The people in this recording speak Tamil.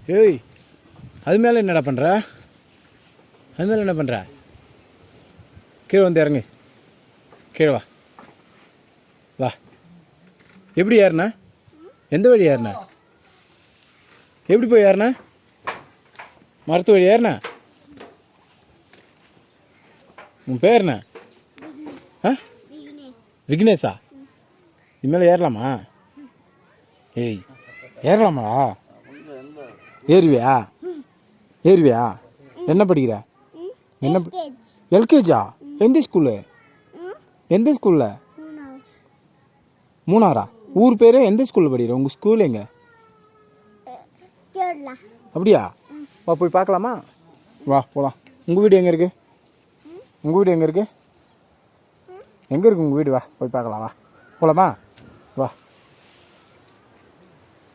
ஏய், அது மேலே என்னடா பண்ணுற? அது மேலே என்ன பண்ணுற? கீழே வந்து இறங்கு. கீழே வா. வா. எப்படி ஏறின? எந்த வழி ஏறின? எப்படி போய் ஏறின? மரத்து வழி ஏறின? உன் பேர் என்ன? ஆ, விக்னேஷா? இது மேலே ஏறலாமா? ஏய், ஏறலாமாடா? ஏறுவியா? ஏறுவியா? என்ன படிக்கிற? என்ன? எல்கேஜா? எந்த ஸ்கூலு? எந்த ஸ்கூலில்? மூணாரா? ஊர் பேர்? எந்த ஸ்கூலில் படிக்கிற? உங்கள் ஸ்கூல் எங்கே? அப்படியா? வா, போய் பார்க்கலாமா? வா, போகலாம். உங்கள் வீடு எங்கே இருக்குது? உங்கள் வீடு எங்கே இருக்குது? எங்கே இருக்குது உங்கள் வீடு? வா, போய் பார்க்கலாம். வா, போகலாமா? வா.